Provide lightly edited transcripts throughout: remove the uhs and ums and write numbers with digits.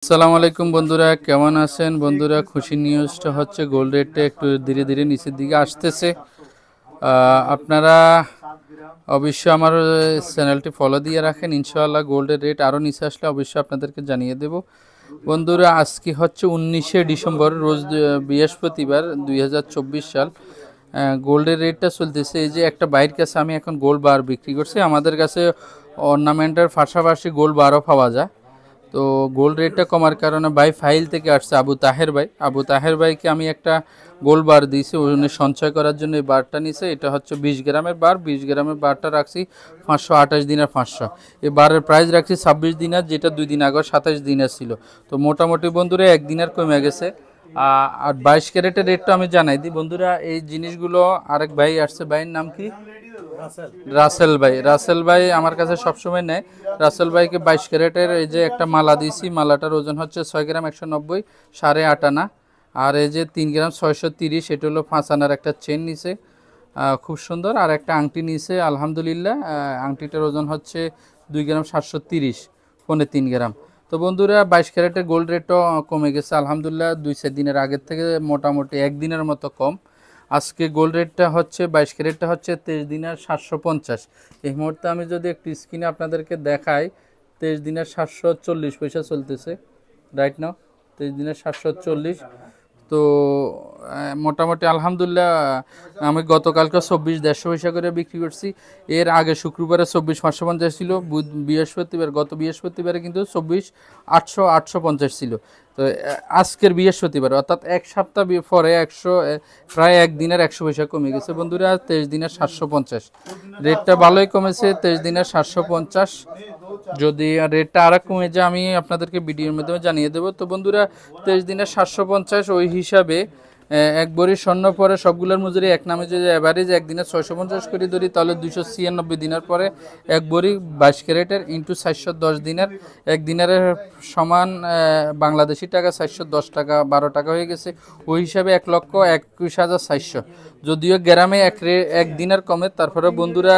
আসসালামু আলাইকুম বন্ধুরা, কেমন আছেন বন্ধুরা? খুশি নিউজটা হচ্ছে গোল্ড রেটটা একটু ধীরে ধীরে নিচের দিকে আসতেছে। আপনারা অবশ্যই আমার চ্যানেলটি ফলো দিয়ে রাখেন। ইনশাআল্লাহ গোল্ডের রেট আরও নিচে আসলে অবশ্যই আপনাদেরকে জানিয়ে দেব। বন্ধুরা, আজকে হচ্ছে 19শে ডিসেম্বর, রোজ বৃহস্পতিবার 2024 সাল। গোল্ডের রেটটা চলতেছে এই যে একটা বাইরের কাছে আমি এখন গোল্ড বার বিক্রি করছি। আমাদের কাছে অর্নামেন্টের পাশাপাশি গোল্ড বারও পাওয়া যায়। তো গোল্ড রেটটা কমার কারণে ভাই ফাইল থেকে আসছে আবু তাহের ভাইকে আমি একটা গোল্ড বার দিয়েছি, উনি সঞ্চয় করার জন্য এই বারটা নিছে। এটা হচ্ছে 20 গ্রামের বার। 20 গ্রামের বারটা রাখছি 528 দিনের 500। এই বারের প্রাইস রাখছি 26 দিনের, যেটা 2 দিন আগে 27 দিনের ছিল। তো মোটামুটি বন্ধুরা 1 দিনের কমে গেছে। আর 22 ক্যারেটের রেটটা আমি জানাই দিই বন্ধুরা। এই জিনিসগুলো আরেক ভাই আসছে, ভাইয়ের নাম কি? রাসেল ভাই আমার কাছে সবসময় নেয়। রাসেল ভাইকে 22 ক্যারেটের এই যে একটা মালা দিয়েছি। মালাটার ওজন হচ্ছে 6 গ্রাম 190, 8.5 আনা। আর এই যে 3 গ্রাম 630, এটা হলো 5 আনার একটা চেন নিছে, খুব সুন্দর। আর একটা আংটি নিছে আলহামদুলিল্লাহ। আংটিটার ওজন হচ্ছে 2 গ্রাম 730, 3.5 গ্রাম। তো বন্ধুরা 22 ক্যারেটের গোল্ড রেটও কমে গেছে আলহামদুলিল্লাহ, 2-4 দিনের আগের থেকে মোটামুটি 1 দিনের মতো কম। আজকে গোল্ড রেটটা হচ্ছে 22 ক্যারেটটা হচ্ছে 23 দিনের 750। এই মুহূর্তে আমি যদি একটু স্ক্রিনে আপনাদেরকে দেখাই, 23 দিনের 740 পয়সা চলতেছে রাইট নাও। 23 দিনের 740। তো মোটামুটি আলহামদুলিল্লাহ আমি গতকালকে 24 150 পয়সা করে বিক্রি করছি। এর আগে শুক্রবারে 24 550 ছিল। গত বৃহস্পতিবারে কিন্তু 24 850 ছিল। তো আজকের বৃহস্পতিবার অর্থাৎ এক সপ্তাহ পরে প্রায় 1 দিনের 100 পয়সা কমে গেছে বন্ধুরা। 23 দিনের 750 রেটটা ভালোই কমেছে। 23 দিনের 750, যদি রেটটা আর কমে যায় আমি আপনাদেরকে ভিডিওর মাধ্যমে জানিয়ে দেবো। তো বন্ধুরা 23 দিনের 750 ওই হিসাবে এক ভরি স্বর্ণ পরে সবগুলোর মজুরি এক নামে যদি অ্যাভারেজ একদিনে 650 করে ধরি, তাহলে 296 দিনের পরে এক ভরি 22 ক্যারেটের ইন্টু 410 দিনের, এক দিনের সমান বাংলাদেশি টাকা 410 টাকা 12 টাকা হয়ে গেছে। ওই হিসাবে 1,21,400। যদিও গ্রামে এক দিনের কমে, তারপরে বন্ধুরা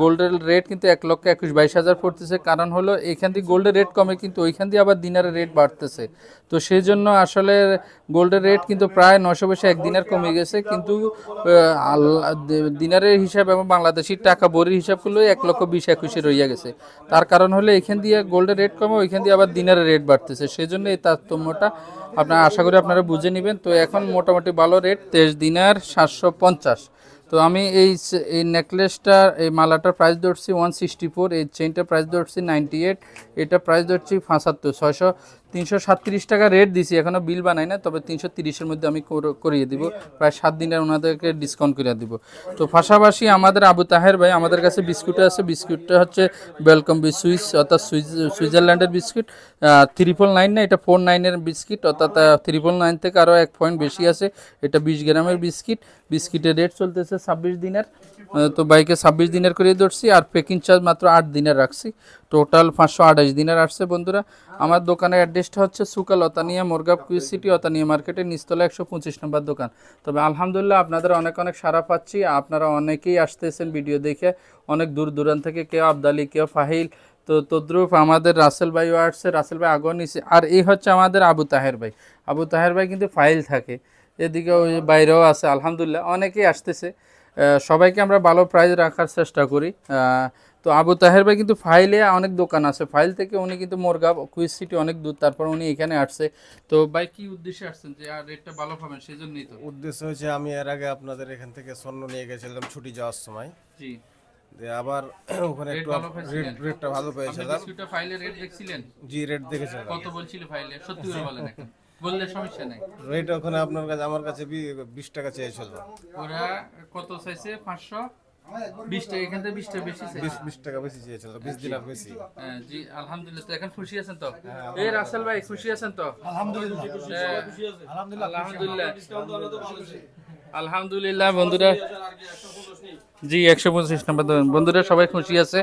গোল্ডের রেট কিন্তু 1,21,22,000 পড়তেছে। কারণ হলো এখান থেকে গোল্ডের রেট কমে কিন্তু ওইখান দিয়ে আবার দিনের রেট বাড়তেছে। তো সেই জন্য আসলে গোল্ডের রেট কিন্তু প্রায় 900 পয়সা একদিনের কমে গেছে। কিন্তু দিনারের হিসাব এবং বাংলাদেশি টাকা বড়ির হিসাব করলে 1,20,000-21,000 রইয়া গেছে। তার কারণ হলো এখান দিয়ে গোল্ডের রেট কমে ওইখান দিয়ে আবার দিনারের রেট বাড়তেছে। সেই জন্য এই তারতম্যটা আপনারা আশা করি আপনারা বুঝে নেবেন। তো এখন মোটামুটি ভালো রেট 23 দিনার 750। তো আমি এই নেকলেসটার এই মালাটার প্রাইস ধরছি 164, এই চেইনটার প্রাইস ধরছি 98, এটা প্রাইস ধরছি 75, 337 টাকা রেট দিছি। এখনও বিল বানাই না, তবে 330-এর মধ্যে আমি করিয়ে দিব। প্রায় 7 দিনের ওনাদেরকে ডিসকাউন্ট করে দিব। তো পাশাপাশি আমাদের আবু তাহের ভাই আমাদের কাছে বিস্কুট আছে। বিস্কুটটা হচ্ছে ওয়েলকাম বি সুইস, অর্থাৎ সুইজারল্যান্ডের বিস্কুট। 999 না, এটা 49-এর বিস্কিট, অর্থাৎ 999 থেকে আরও 1 পয়েন্ট বেশি আছে। এটা 20 গ্রামের বিস্কিট। বিস্কিটের রেট চলতেছে 26 দিনের। তো বাইকে 26 দিনের করে ধরছি, আর প্যাকিং চার্জ মাত্র 8 দিনের রাখছি। টোটাল 528 দিনের আসছে বন্ধুরা। আমার দোকানের অ্যাড্রেসটা হচ্ছে সুকাল অতানিয়া, মোরগাব কুইজ সিটি, অতানিয়া মার্কেটের নিচতলা 125 নম্বর দোকান। তবে আলহামদুলিল্লাহ আপনাদের অনেক অনেক সাড়া পাচ্ছি। আপনারা অনেকেই আসতেছেন ভিডিও দেখে, অনেক দূর দূরান্ত থেকে, কেউ আবদালি, কেউ ফাহিল। তো তদ্রুপ আমাদের রাসেল ভাইও আসছে, রাসেল ভাই আগেও নিছে। আর এই হচ্ছে আমাদের আবু তাহের ভাই। আবু তাহের ভাই কিন্তু ফাইল থাকে, এদিকে ওই বাইরেও আছে। আলহামদুলিল্লাহ অনেকেই আসতেছে। সবাইকে আমরা ভালো প্রাইস রাখার চেষ্টা করি। তো আবু তাহের ভাই কিন্তু ফাইলে অনেক দোকান আছে। ফাইল থেকে উনি কিন্তু মোরগাঁও কুইজ সিটি অনেক দূর, তারপর উনি এখানে আসছে। তো ভাই কি উদ্দেশ্যে আসছেন? যে আর রেটটা ভালো পাবেন সেই জন্যই তো। উদ্দেশ্য হচ্ছে আমি এর আগে আপনাদের এখান থেকে স্বর্ণ নিয়ে গেছিলাম ছুটি যাওয়ার সময়। জি, আবার ওখানে একটু রেটটা ভালো পেয়েছিলাম। বিস্কুটটা ফাইলে রেট দেখছিলেন? জি, রেট দেখেছিলাম। কত বলছিল ফাইলে? সত্যি করে বলেন এখন, বললে সমস্যা নাই। রেট ওখানে আপনার কাছে আমার কাছে 20 টাকা চেয়েছিল। ওরা কত চাইছে? 520 টাকা। এখান থেকে 20 টাকা বেশি চাইছে। 20 টাকা বেশি চেয়েছিল, 20 দিনার বেশি। জি আলহামদুলিল্লাহ। তো এখন খুশি আছেন তো? এই রাসেল ভাই খুশি আছেন তো? আলহামদুলিল্লাহ। আলহামদুলিল্লাহ আলহামদুলিল্লাহ বন্ধুরা। জি 125 নম্বর বন্ধুরা সবাই খুশি আছে।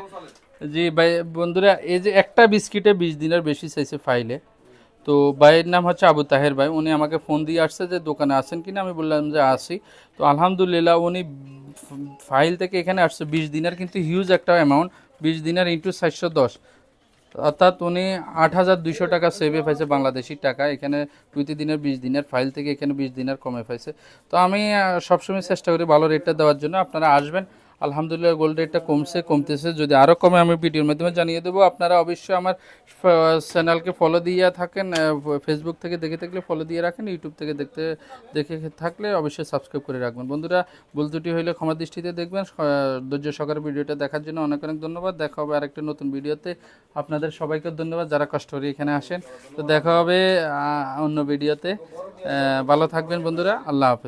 জি ভাই বন্ধুরা, এই যে একটা বিস্কিটে 20 দিনের বেশি চাইছে ফাইলে। তো ভাইয়ের নাম হচ্ছে আবু তাহের ভাই। উনি আমাকে ফোন দিয়ে আসছে যে দোকানে আছেন কিনা। আমি বললাম যে আসি। তো আলহামদুলিল্লাহ উনি ফাইল থেকে এখানে আসছে 20 দিনের, কিন্তু হিউজ একটা অ্যামাউন্ট। 20 দিনের ইন্টু 410, অর্থাৎ উনি 8,200 টাকা সেভে পাইছে বাংলাদেশি টাকা। এখানে 2 দিনের 20 দিনের ফাইল থেকে এখানে 20 দিনের কমে পাইছে। তো আমি সবসময় চেষ্টা করি ভালো রেটটা দেওয়ার জন্য। আপনারা আসবেন, আলহামদুলিল্লাহ গোল্ড রেটটা কমতেছে, যদি আরও কমে আমি ভিডিওর মাধ্যমে জানিয়ে দেবো। আপনারা অবশ্যই আমার চ্যানেলকে ফলো দিয়ে থাকেন, ফেসবুক থেকে দেখে থাকলে ফলো দিয়ে রাখেন, ইউটিউব থেকে দেখে থাকলে অবশ্যই সাবস্ক্রাইব করে রাখবেন। বন্ধুরা, ভুল ত্রুটি হলে ক্ষমা দৃষ্টিতে দেখবেন। ধৈর্য সহকারে ভিডিওটা দেখার জন্য অনেক অনেক ধন্যবাদ। দেখা হবে আরেকটা নতুন ভিডিওতে। আপনাদের সবাইকে ধন্যবাদ যারা কষ্ট করে এখানে আসেন। তো দেখা হবে অন্য ভিডিওতে। ভালো থাকবেন বন্ধুরা, আল্লাহ হাফেজ।